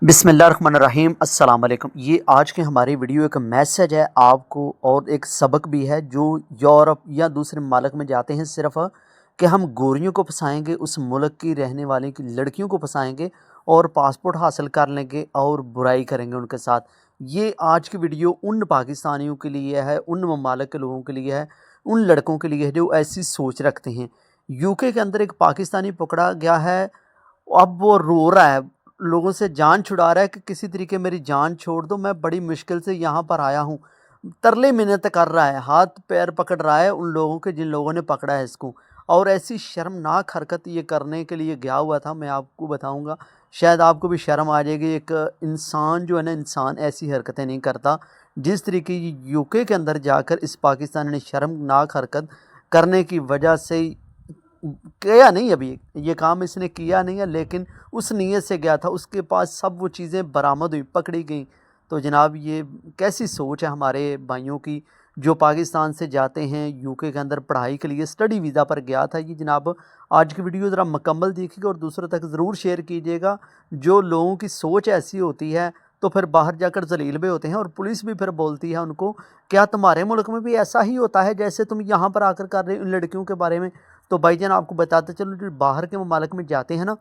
बिस्मिल्लाहिर्रहमानिर्रहीम अस्सलाम वालेकुम। ये आज के हमारी वीडियो एक मैसेज है आपको और एक सबक भी है जो यूरोप या दूसरे मुमालिक में जाते हैं सिर्फ कि हम गोरियों को फंसाएंगे, उस मुल्क की रहने वाली की लड़कियों को फंसाएंगे और पासपोर्ट हासिल कर लेंगे और बुराई करेंगे उनके साथ। ये आज की वीडियो उन पाकिस्तानियों के लिए है, उन ममालिक के लोगों के लिए है, उन लड़कों के लिए है जो ऐसी सोच रखते हैं। यूके के अंदर एक पाकिस्तानी पकड़ा गया है, अब वो रो रहा है, लोगों से जान छुड़ा रहा है कि किसी तरीके मेरी जान छोड़ दो, मैं बड़ी मुश्किल से यहाँ पर आया हूँ। तरले मिन्नत कर रहा है, हाथ पैर पकड़ रहा है उन लोगों के जिन लोगों ने पकड़ा है इसको। और ऐसी शर्मनाक हरकत ये करने के लिए गया हुआ था, मैं आपको बताऊंगा, शायद आपको भी शर्म आ जाएगी। एक इंसान जो है ना, इंसान ऐसी हरकतें नहीं करता जिस तरीके यूके के अंदर जाकर इस पाकिस्तान ने शर्मनाक हरकत करने की वजह से किया नहीं। अभी ये काम इसने किया नहीं है, लेकिन उस नीयत से गया था, उसके पास सब वो चीज़ें बरामद हुई, पकड़ी गई। तो जनाब ये कैसी सोच है हमारे भाइयों की जो पाकिस्तान से जाते हैं यूके के अंदर पढ़ाई के लिए, स्टडी वीज़ा पर गया था ये जनाब। आज की वीडियो ज़रा मुकम्मल देखिएगा और दूसरों तक ज़रूर शेयर कीजिएगा। जो लोगों की सोच ऐसी होती है तो फिर बाहर जाकर जलील भी होते हैं और पुलिस भी फिर बोलती है उनको, क्या तुम्हारे मुल्क में भी ऐसा ही होता है जैसे तुम यहाँ पर आकर कर रहे हो इन लड़कियों के बारे में। तो भाईजान आपको बताते चलो, जो बाहर के ममालिक में जाते हैं ना,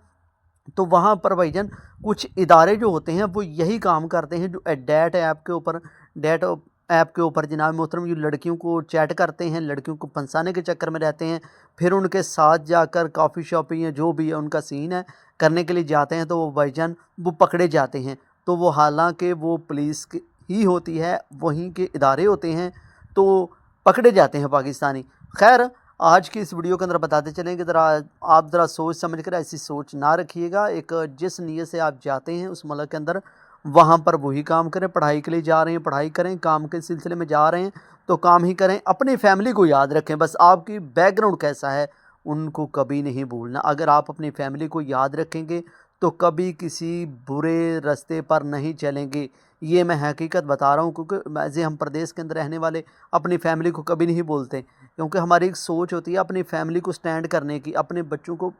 तो वहाँ पर भाईजान कुछ इदारे जो होते हैं वो यही काम करते हैं, जो डैट ऐप के ऊपर डैट ऐप के ऊपर जनाब मोहतरम ये लड़कियों को चैट करते हैं, लड़कियों को फंसाने के चक्कर में रहते हैं। फिर उनके साथ जाकर कॉफ़ी शॉप या जो भी है उनका सीन है करने के लिए जाते हैं, तो वो भाईजान वो पकड़े जाते हैं। तो वो हालांकि वो पुलिस ही होती है, वहीं के इदारे होते हैं, तो पकड़े जाते हैं पाकिस्तानी। खैर आज की इस वीडियो के अंदर बताते चलें कि आप ज़रा सोच समझ कर ऐसी सोच ना रखिएगा। एक जिस नीयत से आप जाते हैं उस मुल्क के अंदर, वहाँ पर वही काम करें। पढ़ाई के लिए जा रहे हैं पढ़ाई करें, काम के सिलसिले में जा रहे हैं तो काम ही करें। अपनी फैमिली को याद रखें, बस आपकी बैकग्राउंड कैसा है उनको कभी नहीं भूलना। अगर आप अपनी फैमिली को याद रखेंगे तो कभी किसी बुरे रास्ते पर नहीं चलेंगे। ये मैं हकीकत बता रहा हूँ, क्योंकि ऐसे हम प्रदेश के अंदर रहने वाले अपनी फैमिली को कभी नहीं बोलते, क्योंकि हमारी एक सोच होती है अपनी फैमिली को स्टैंड करने की, अपने बच्चों को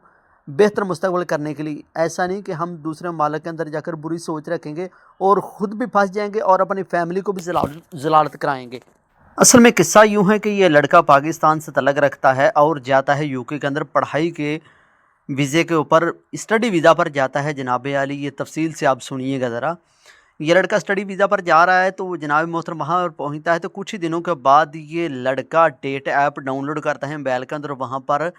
बेहतर मुस्तकबिल करने के लिए। ऐसा नहीं कि हम दूसरे मालिक के अंदर जाकर बुरी सोच रखेंगे और ख़ुद भी फंस जाएंगे और अपनी फैमिली को भी जलालत कराएंगे। असल में किस्सा यूँ है कि ये लड़का पाकिस्तान से तलक रखता है और जाता है यूके के अंदर पढ़ाई के वीज़े के ऊपर, स्टडी वीज़ा पर जाता है जनाब आली। ये तफसील से आप सुनिएगा ज़रा। ये लड़का स्टडी वीज़ा पर जा रहा है तो जनाब मोहतरम वहाँ पहुँचता है, तो कुछ ही दिनों के बाद ये लड़का डेट ऐप डाउनलोड करता है मोबाइल के अंदर। वहाँ पर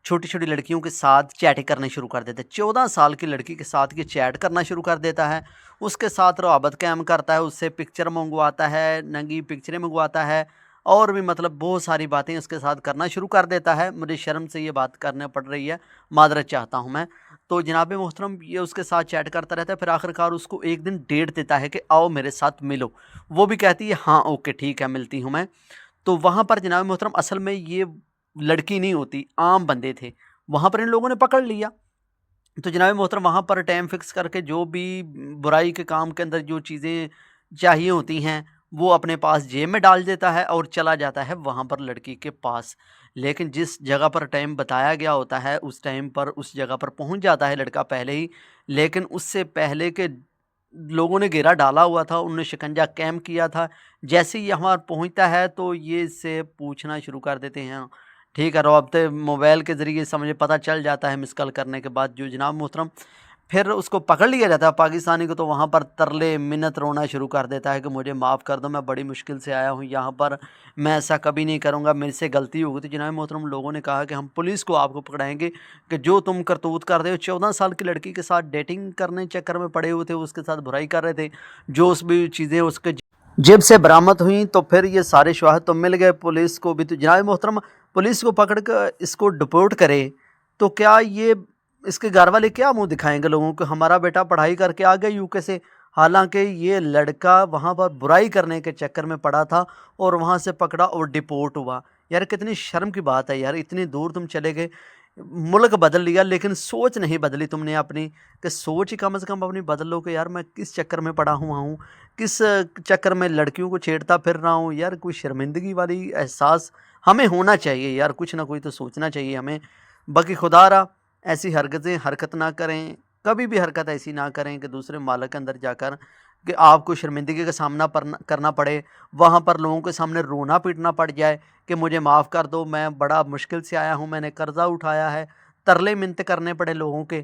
छोटी छोटी लड़कियों के साथ चैट करना शुरू कर देता है। 14 साल की लड़की के साथ ये चैट करना शुरू कर देता है, उसके साथ रवाबत कायम करता है, उससे पिक्चर मंगवाता है, नंगी पिक्चरें मंगवाता है और भी मतलब बहुत सारी बातें उसके साथ करना शुरू कर देता है। मुझे शर्म से ये बात करना पड़ रही है, मादरत चाहता हूँ मैं। तो जनाब मोहतरम ये उसके साथ चैट करता रहता है, फिर आखिरकार उसको एक दिन डेट देता है कि आओ मेरे साथ मिलो। वो भी कहती है हाँ ओके ठीक है मिलती हूँ मैं। तो वहाँ पर जनाब मोहतरम असल में ये लड़की नहीं होती, आम बंदे थे। वहाँ पर इन लोगों ने पकड़ लिया। तो जनाब मोहतरम वहाँ पर टाइम फिक्स करके जो भी बुराई के काम के अंदर जो चीज़ें चाहिए होती हैं वो अपने पास जेब में डाल देता है और चला जाता है वहाँ पर लड़की के पास। लेकिन जिस जगह पर टाइम बताया गया होता है उस टाइम पर उस जगह पर पहुँच जाता है लड़का पहले ही। लेकिन उससे पहले के लोगों ने घेरा डाला हुआ था, उन्होंने शिकंजा कैम किया था। जैसे ही यहाँ पहुँचता है तो ये इससे पूछना शुरू कर देते हैं। ठीक है, रवाबते मोबाइल के ज़रिए समझे पता चल जाता है मिस कॉल करने के बाद जो जनाब मोहतरम। फिर उसको पकड़ लिया जाता है पाकिस्तानी को, तो वहाँ पर तरले मिन्नत रोना शुरू कर देता है कि मुझे माफ़ कर दो, मैं बड़ी मुश्किल से आया हूँ यहाँ पर, मैं ऐसा कभी नहीं करूँगा, मेरे से गलती हो गई। तो जनाब मोहतरम लोगों ने कहा कि हम पुलिस को आपको पकड़ाएंगे कि जो तुम करतूत कर रहे हो। 14 साल की लड़की के साथ डेटिंग करने चक्कर में पड़े हुए थे, उसके साथ बुराई कर रहे थे, जो उस भी चीज़ें उसके जेब से बरामद हुई। तो फिर ये सारे शवाहद तो मिल गए पुलिस को भी। तो जनाब मोहतरम पुलिस को पकड़ कर इसको डिपोर्ट करे तो क्या ये इसके घर वाले क्या मुंह दिखाएंगे लोगों को, हमारा बेटा पढ़ाई करके आ गया यूके से, हालांकि ये लड़का वहाँ पर बुराई करने के चक्कर में पड़ा था और वहाँ से पकड़ा और डिपोर्ट हुआ। यार कितनी शर्म की बात है यार, इतनी दूर तुम चले गए, मुल्क बदल लिया लेकिन सोच नहीं बदली तुमने अपनी, कि सोच ही कम से कम अपनी बदल लो कि यार मैं किस चक्कर में पड़ा हुआ हूँ, किस चक्कर में लड़कियों को छेड़ता फिर रहा हूँ। यार कोई शर्मिंदगी वाली एहसास हमें होना चाहिए यार, कुछ ना कोई तो सोचना चाहिए हमें। बाकी खुदा रहा ऐसी हरकत ना करें, कभी भी हरकत ऐसी ना करें कि दूसरे मालिक के अंदर जाकर कि आपको शर्मिंदगी का सामना करना पड़े, वहाँ पर लोगों के सामने रोना पीटना पड़ जाए कि मुझे माफ़ कर दो, मैं बड़ा मुश्किल से आया हूँ, मैंने कर्ज़ा उठाया है, तरले मिन्नत करने पड़े लोगों के।